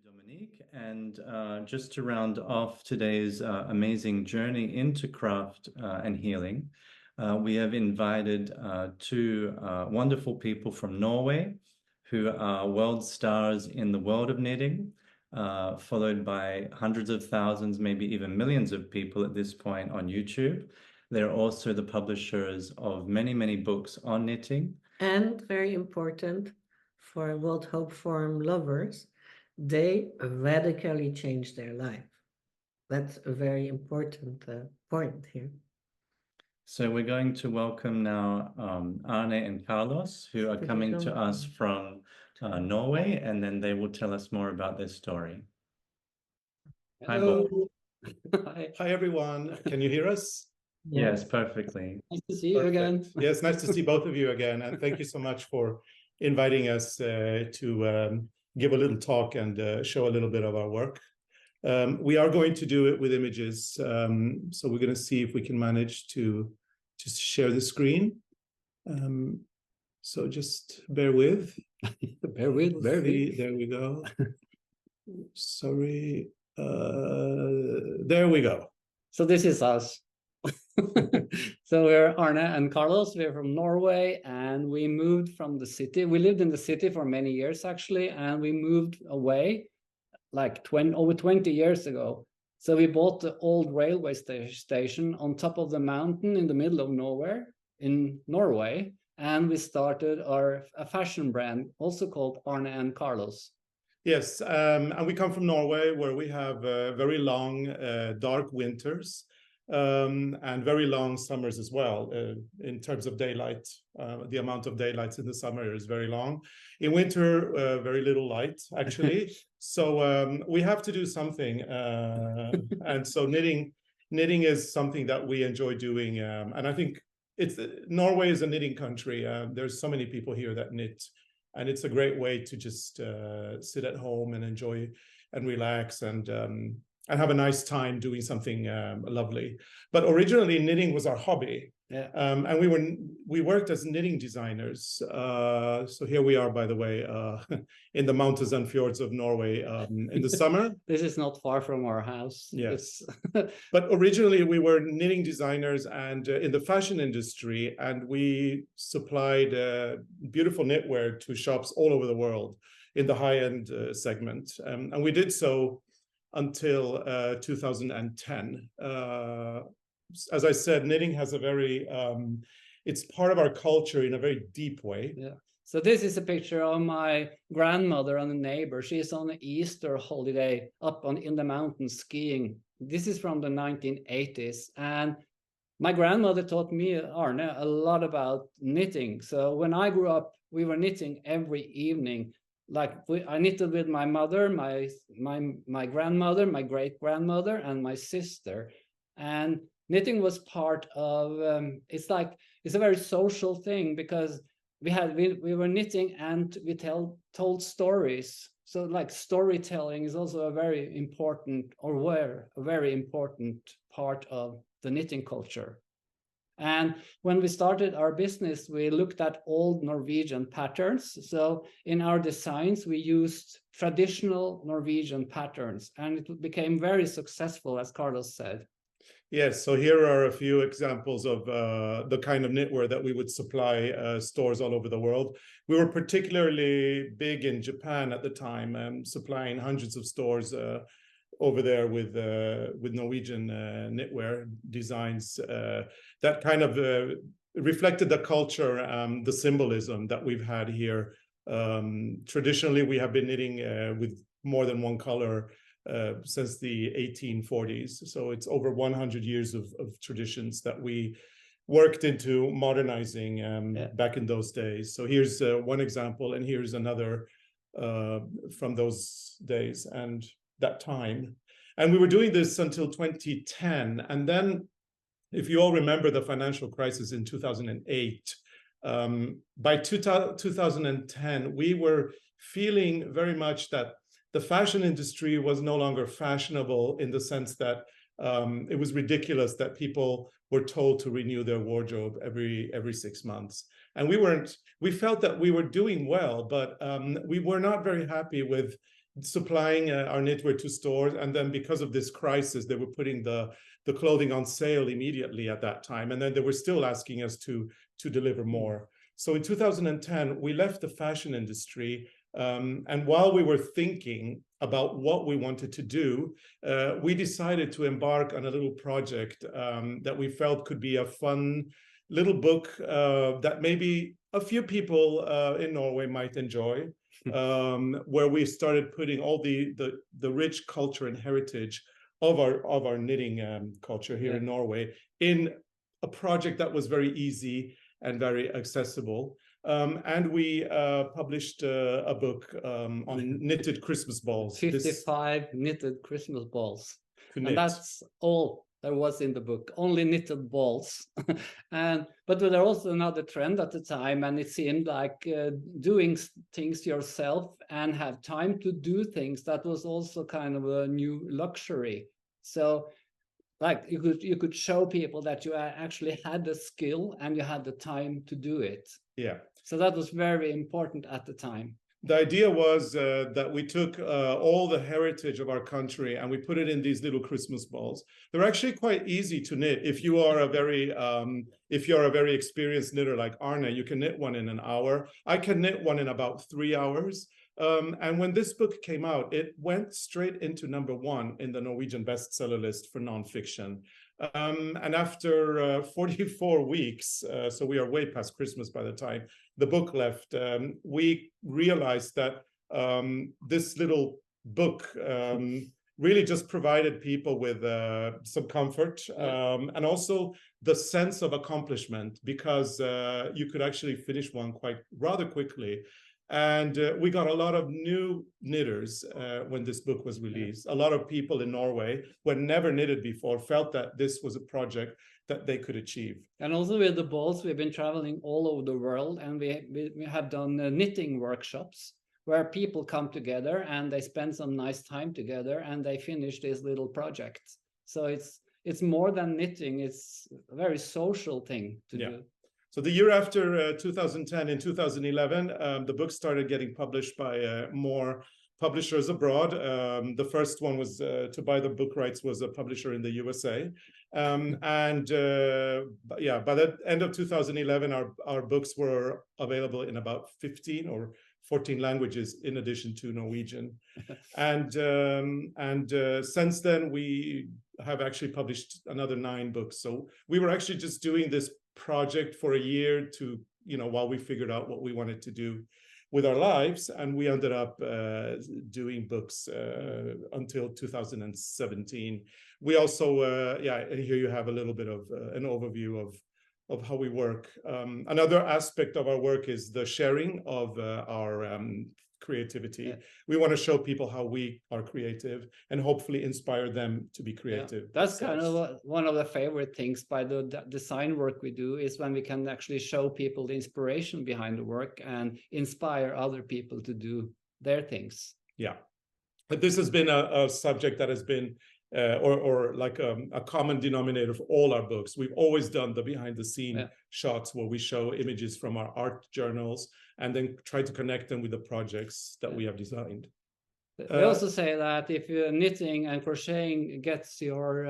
Dominique, and just to round off today's amazing journey into craft and healing, we have invited two wonderful people from Norway who are world stars in the world of knitting, followed by hundreds of thousands, maybe even millions of people at this point on YouTube. They're also the publishers of many, many books on knitting. And very important for World Hope Forum lovers, they radically changed their life. That's a very important point here. So we're going to welcome now Arne and Carlos, who are coming to us from Norway, and then they will tell us more about their story. Hello. Hi, everyone. Can you hear us? Yes, perfectly. Nice to see you again. Yes, nice to see both of you again. And thank you so much for inviting us to give a little talk and show a little bit of our work. We are going to do it with images. So we're going to see if we can manage to just share the screen. So just bear with. Bear with. There we go. Sorry. There we go. So this is us. So we're Arne and Carlos. We're from Norway, and we moved from the city. We lived in the city for many years, actually, and we moved away like over 20 years ago. So we bought the old railway station on top of the mountain in the middle of nowhere in Norway, and we started a fashion brand also called Arne and Carlos. Yes, and we come from Norway, where we have very long, dark winters. And very long summers as well, in terms of daylight. The amount of daylights in the summer is very long. In winter, very little light, actually. So we have to do something. And so knitting is something that we enjoy doing. And I think Norway is a knitting country. There's so many people here that knit. And it's a great way to just sit at home and enjoy and relax and have a nice time doing something lovely. But originally, knitting was our hobby. Yeah. And we worked as knitting designers. So here we are, by the way, in the mountains and fjords of Norway in the summer. This is not far from our house. Yes. But originally, we were knitting designers and in the fashion industry, and we supplied beautiful knitwear to shops all over the world in the high-end segment. And we did so until 2010. As I said, knitting has a very, it's part of our culture in a very deep way. Yeah. So this is a picture of my grandmother and a neighbor. She's on an Easter holiday up in the mountains skiing. This is from the 1980s. And my grandmother taught me, Arne, a lot about knitting. So when I grew up, we were knitting every evening. Like I knitted with my mother, my grandmother, my great-grandmother, and my sister. And knitting was part of, it's a very social thing, because we were knitting and we told stories. So like storytelling is also a very important part of the knitting culture. And when we started our business, we looked at old Norwegian patterns. So in our designs, we used traditional Norwegian patterns, and it became very successful, as Carlos said. Yes, so here are a few examples of the kind of knitwear that we would supply stores all over the world. We were particularly big in Japan at the time, supplying hundreds of stores over there with Norwegian knitwear designs that kind of reflected the culture, the symbolism that we've had here. Traditionally, we have been knitting with more than one color since the 1840s. So it's over 100 years of traditions that we worked into modernizing back in those days. So here's one example, and here's another from those days and that time. And we were doing this until 2010. And then, if you all remember the financial crisis in 2008, by 2010, we were feeling very much that the fashion industry was no longer fashionable, in the sense that it was ridiculous that people were told to renew their wardrobe every 6 months. And we felt that we were doing well, but we were not very happy with supplying our knitwear to stores, and then because of this crisis, they were putting the clothing on sale immediately at that time, and then they were still asking us to deliver more. So in 2010, we left the fashion industry, and while we were thinking about what we wanted to do, we decided to embark on a little project that we felt could be a fun little book that maybe a few people in Norway might enjoy, where we started putting all the rich culture and heritage of our knitting culture here in Norway in a project that was very easy and very accessible. And we published a book on knitted Christmas balls. 55 knitted Christmas balls. And that's all there was in the book, only knitted balls. But there was also another trend at the time, and it seemed like doing things yourself and have time to do things, that was also kind of a new luxury. So like you could show people that you actually had the skill and you had the time to do it. Yeah. So that was very important at the time. The idea was that we took all the heritage of our country and we put it in these little Christmas balls. They're actually quite easy to knit. If you are a very experienced knitter like Arne, you can knit one in an hour. I can knit one in about 3 hours. And when this book came out, it went straight into #1 in the Norwegian bestseller list for nonfiction. And after 44 weeks, so we are way past Christmas by the time the book left, we realized that this little book really just provided people with some comfort and also the sense of accomplishment, because you could actually finish one rather quickly. And we got a lot of new knitters when this book was released. A lot of people in Norway who had never knitted before felt that this was a project that they could achieve. And also with the balls, we've been traveling all over the world, and we have done knitting workshops where people come together and they spend some nice time together and they finish this little project. So it's more than knitting, it's a very social thing to do. So the year after 2010, in 2011, the book started getting published by more publishers abroad. The first one was to buy the book rights was a publisher in the USA. By the end of 2011, our books were available in about 15 or 14 languages in addition to Norwegian. And since then, we have actually published another 9 books. So we were actually just doing this project for a year to, while we figured out what we wanted to do with our lives, and we ended up doing books until 2017. We also, and here you have a little bit of an overview of how we work. Another aspect of our work is the sharing of our creativity. We want to show people how we are creative and hopefully inspire them to be creative. That's kind of one of the favorite things by the design work we do, is when we can actually show people the inspiration behind the work and inspire other people to do their things. Yeah. But this has been a subject that has been or like a common denominator for all our books. We've always done the behind the scene shots where we show images from our art journals and then try to connect them with the projects that we have designed. We also say that if you're knitting and crocheting gets your,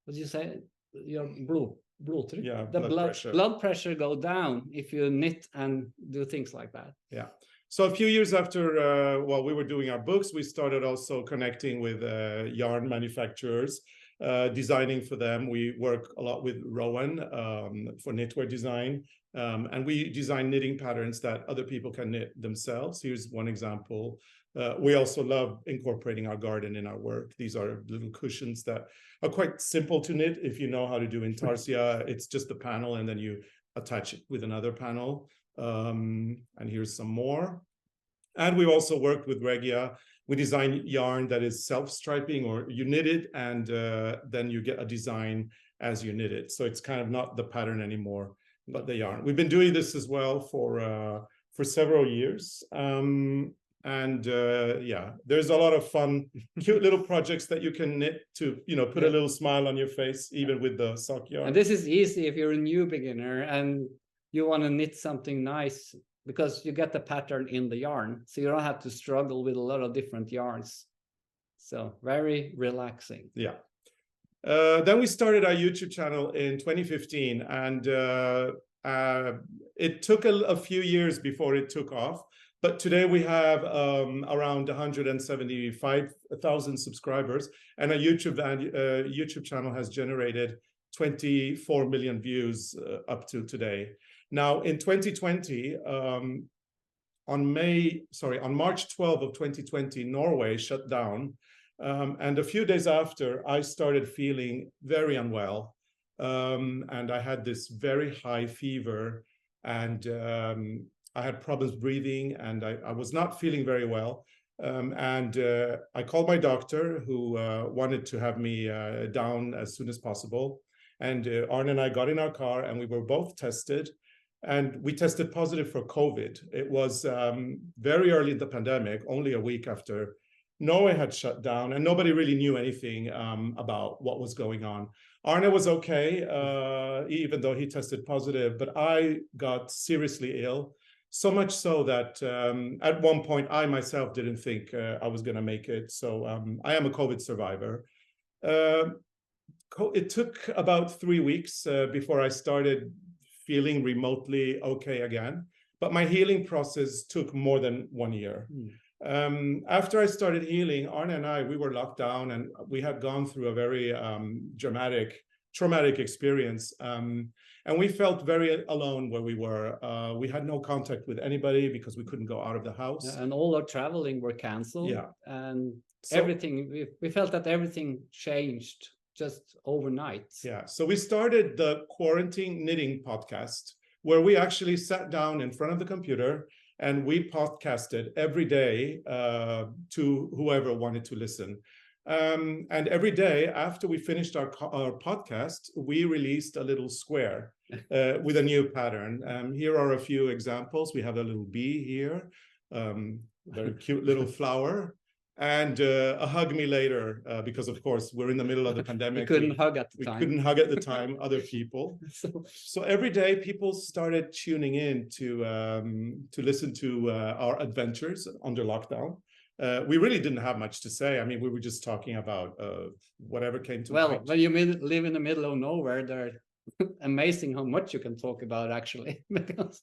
what do you say, your blodtryck? Yeah, the blood pressure go down if you knit and do things like that. Yeah. So a few years after, while we were doing our books, we started also connecting with yarn manufacturers, designing for them. We work a lot with Rowan for knitwear design, and we design knitting patterns that other people can knit themselves. Here's one example. We also love incorporating our garden in our work. These are little cushions that are quite simple to knit if you know how to do intarsia. It's just a panel and then you attach it with another panel. And here's some more. And we've also worked with Regia. We design yarn that is self-striping, or you knit it and then you get a design as you knit it. So it's kind of not the pattern anymore, but the yarn. We've been doing this as well for several years. There's a lot of fun, cute little projects that you can knit to, put a little smile on your face, even with the sock yarn. And this is easy if you're a new beginner and you want to knit something nice. because you get the pattern in the yarn, so you don't have to struggle with a lot of different yarns. So very relaxing. Yeah. Then we started our YouTube channel in 2015, and it took a few years before it took off. But today we have around 175,000 subscribers, and our YouTube channel has generated 24 million views up to today. Now, in 2020, on March 12 of 2020, Norway shut down. And a few days after, I started feeling very unwell. And I had this very high fever, and I had problems breathing, and I was not feeling very well. I called my doctor, who wanted to have me down as soon as possible. And Arne and I got in our car, and we were both tested. And we tested positive for COVID. It was very early in the pandemic, only a week after Norway had shut down, and nobody really knew anything about what was going on. Arne was okay, even though he tested positive, but I got seriously ill, so much so that at one point I myself didn't think I was going to make it. So I am a COVID survivor. It took about 3 weeks before I started feeling remotely okay again, but my healing process took more than 1 year. After I started healing, Arne and I, we were locked down, and we had gone through a very traumatic experience. And we felt very alone where we were. We had no contact with anybody because we couldn't go out of the house. Yeah, and all our traveling were canceled. Yeah. And everything, we felt that everything changed just overnight. Yeah. So we started the Quarantine Knitting podcast, where we actually sat down in front of the computer and we podcasted every day to whoever wanted to listen. And every day after we finished our podcast, we released a little square with a new pattern. Here are a few examples. We have a little bee here, very cute little flower, and a hug me later, because of course we're in the middle of the pandemic. We couldn't hug at the time. We couldn't hug at the time, other people. So every day people started tuning in to listen to our adventures under lockdown. We really didn't have much to say. I mean, we were just talking about whatever came to mind. Well, when you live in the middle of nowhere, they're amazing how much you can talk about, actually.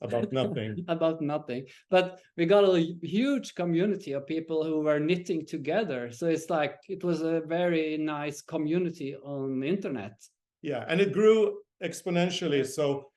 About nothing. About nothing. But we got a huge community of people who were knitting together. So it's like, it was a very nice community on the internet. Yeah, and it grew exponentially. So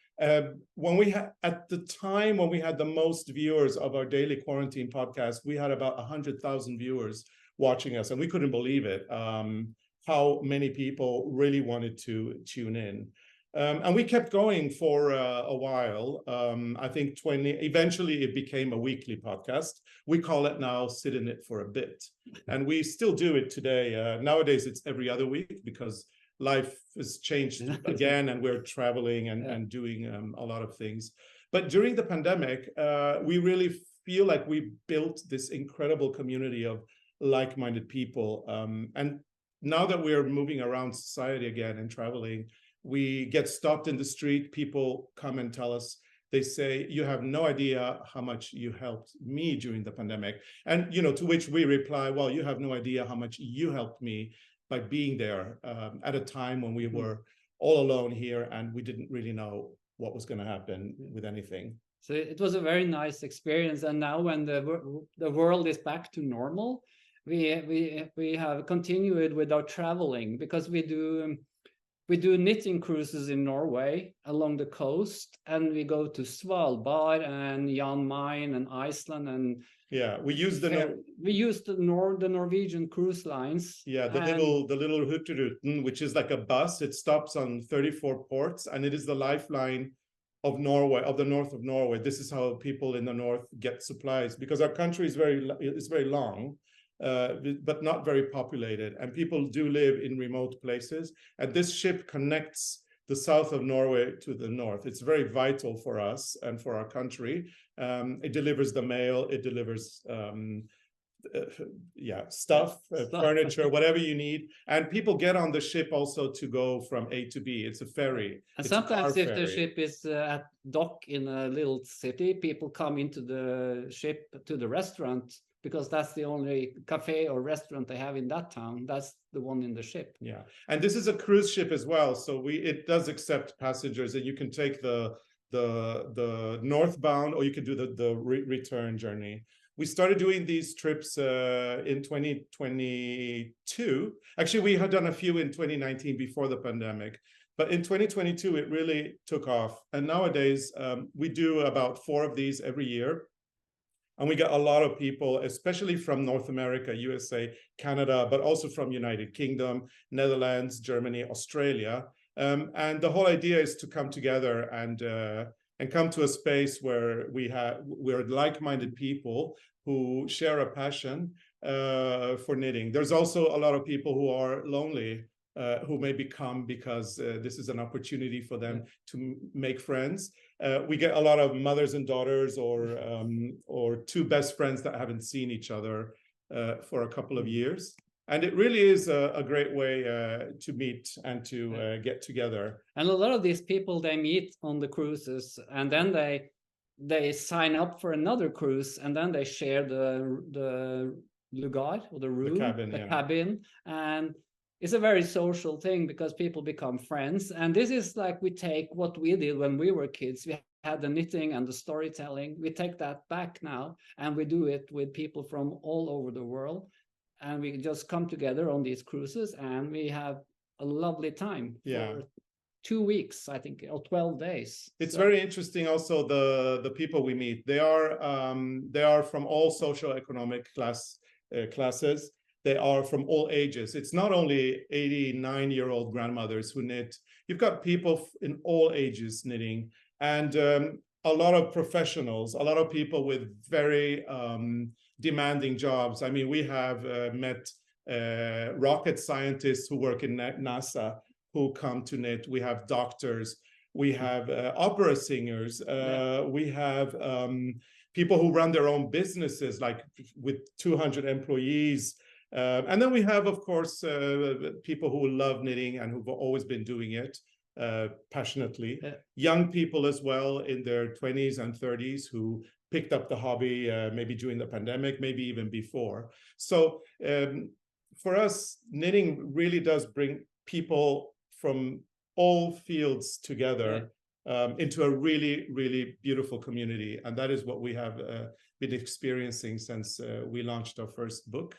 when we had, at the time when we had the most viewers of our daily quarantine podcast, we had about 100,000 viewers watching us, and we couldn't believe it, how many people really wanted to tune in. And we kept going for a while. I think eventually it became a weekly podcast. We call it now Sit in It for a Bit. And we still do it today. Nowadays it's every other week because life has changed again, and we're traveling and doing a lot of things. But during the pandemic, we really feel like we built this incredible community of like-minded people. And now that we're moving around society again and traveling, we get stopped in the street. People come and tell us, they say, you have no idea how much you helped me during the pandemic. And, to which we reply, well, you have no idea how much you helped me by being there at a time when we were all alone here and we didn't really know what was going to happen with anything. So it was a very nice experience. And now when the world is back to normal, we have continued with our traveling, because we do knitting cruises in Norway along the coast, and we go to Svalbard and Jan Mayen and Iceland, and yeah, we use the Norwegian cruise lines. Yeah, the little Hurtigruten, which is like a bus. It stops on 34 ports, and it is the lifeline of Norway, of the north of Norway. This is how people in the north get supplies, because our country is very long. But not very populated, and people do live in remote places. And this ship connects the south of Norway to the north. It's very vital for us and for our country. It delivers the mail, it delivers stuff, Stuff. furniture, whatever you need. And people get on the ship also to go from A to B. It's a ferry. And It's a car sometimes if the ferry. ship is at dock in a little city, people come into the ship to the restaurant because that's the only cafe or restaurant they have in that town. That's the one in the ship. Yeah, and this is a cruise ship as well, so it does accept passengers, and you can take the northbound, or you can do the return journey. We started doing these trips in 2022. Actually, we had done a few in 2019 before the pandemic, but in 2022 it really took off. And nowadays we do about 4 of these every year. And we get a lot of people, especially from North America, USA, Canada, but also from United Kingdom, Netherlands, Germany, Australia. And the whole idea is to come together and come to a space where we're like-minded people who share a passion for knitting. There's also a lot of people who are lonely, who maybe come because this is an opportunity for them to make friends. We get a lot of mothers and daughters, or 2 best friends that haven't seen each other for a couple of years. And it really is a great way to meet and to get together. And a lot of these people, they meet on the cruises, and then they sign up for another cruise, and then they share the lugar, or the room, the cabin. And it's a very social thing because people become friends. And this is like, we take what we did when we were kids. We had the knitting and the storytelling. We take that back now, and we do it with people from all over the world. And we just come together on these cruises, and we have a lovely time for 2 weeks, I think, or 12 days. It's very interesting also, the people we meet. They are from all socioeconomic classes. They are from all ages. It's not only 89-year-old grandmothers who knit. You've got people in all ages knitting, and a lot of professionals, a lot of people with very demanding jobs. I mean, we have met rocket scientists who work in NASA who come to knit. We have doctors. We have opera singers. We have people who run their own businesses, like with 200 employees. And then we have, of course, people who love knitting and who've always been doing it passionately. Young people as well in their 20s and 30s who picked up the hobby maybe during the pandemic, maybe even before. So for us, knitting really does bring people from all fields together into a really, really beautiful community. And that is what we have been experiencing since we launched our first book.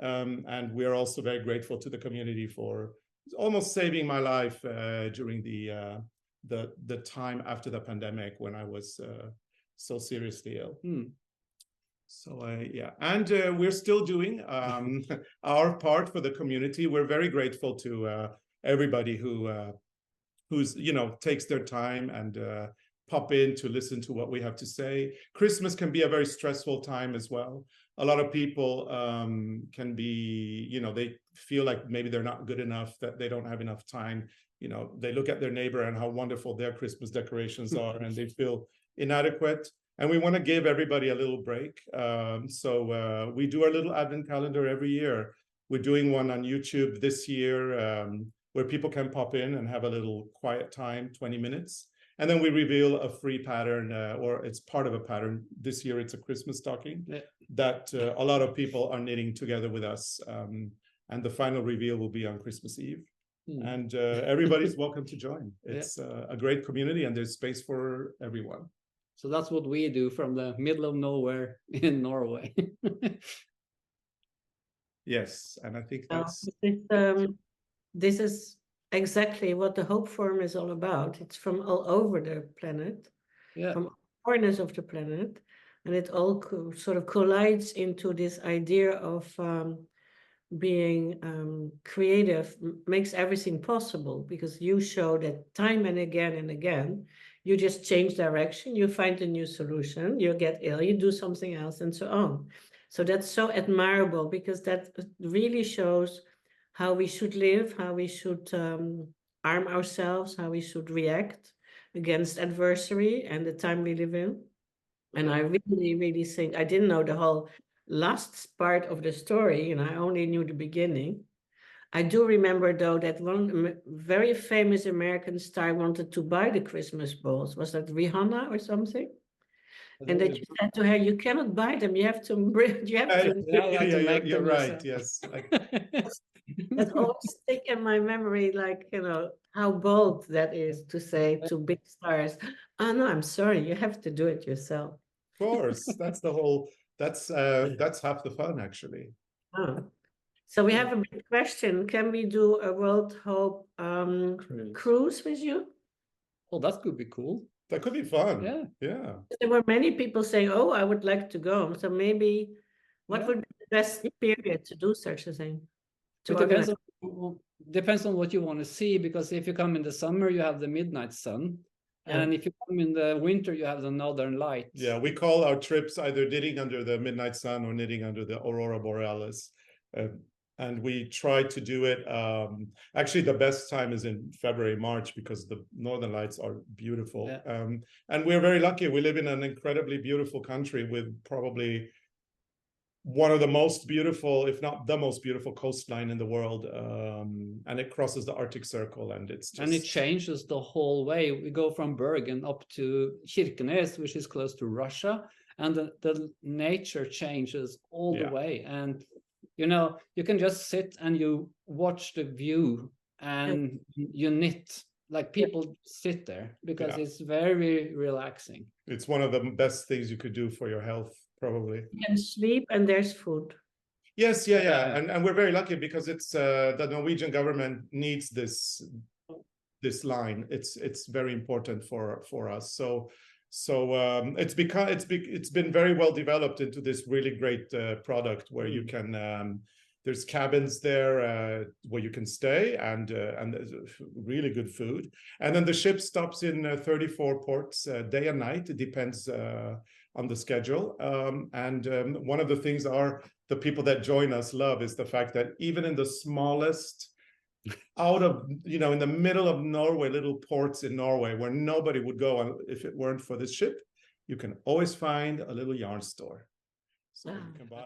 And we are also very grateful to the community for almost saving my life during the time after the pandemic when I was so seriously ill. So and we're still doing our part for the community. We're very grateful to everybody who's takes their time and pop in to listen to what we have to say. Christmas can be a very stressful time as well. A lot of people can be, they feel like maybe they're not good enough, that they don't have enough time. They look at their neighbor and how wonderful their Christmas decorations are, and they feel inadequate. And we want to give everybody a little break. So we do our little advent calendar every year. We're doing one on YouTube this year where people can pop in and have a little quiet time, 20 minutes. And then we reveal a free pattern, or it's part of a pattern. This year, it's a Christmas stocking that a lot of people are knitting together with us. And the final reveal will be on Christmas Eve. And everybody's welcome to join. It's a great community, and there's space for everyone. So that's what we do from the middle of nowhere in Norway. Yes, and I think that's... This is exactly what the Hope Forum is all about. It's from all over the planet, from all corners of the planet, and it all sort of collides into this idea of being creative makes everything possible, because you show that time and again, you just change direction, you find a new solution, you get ill, you do something else, and so on. So that's so admirable, because that really shows how we should live, how we should arm ourselves, how we should react against adversity and the time we live in. And I really, really think, I didn't know the whole last part of the story, and I only knew the beginning. I do remember, though, that one very famous American star wanted to buy the Christmas balls. Was that Rihanna or something? And that you said to her, you cannot buy them. You have to bring, you have to. You're right. Yes. That's always stick in my memory, like, you know, how bold that is to say to big stars, oh, no, I'm sorry, you have to do it yourself. Of course, that's the whole, that's half the fun, actually. Oh. So we have a big question. Can we do a World Hope cruise with you? Oh, that could be cool. That could be fun. Yeah. Yeah. There were many people saying, oh, I would like to go. So maybe what would be the best period to do such a thing? It depends on what you want to see, because if you come in the summer, you have the midnight sun. Yeah. And if you come in the winter, you have the northern lights. Yeah, we call our trips either knitting under the midnight sun or knitting under the aurora borealis. And we try to do it. Actually, the best time is in February, March, because the northern lights are beautiful. Yeah. And we're very lucky. We live in an incredibly beautiful country with probably one of the most beautiful, if not the most beautiful, coastline in the world. And it crosses the Arctic Circle, and it's just... And it changes the whole way. We go from Bergen up to Kirkenes, which is close to Russia, and the nature changes all the way. And you know, you can just sit and you watch the view and you knit. Like people sit there because it's very relaxing. It's one of the best things you could do for your health, probably. You can sleep and there's food. Yes, and we're very lucky because it's the Norwegian government needs this line. It's very important for us. So it's been very well developed into this really great product where you can there's cabins there where you can stay, and there's really good food. And then the ship stops in 34 ports day and night. It depends on the schedule. And one of the things the people that join us love is the fact that even in the smallest out of, you know, in the middle of Norway, little ports in Norway where nobody would go if it weren't for this ship, you can always find a little yarn store. So you can buy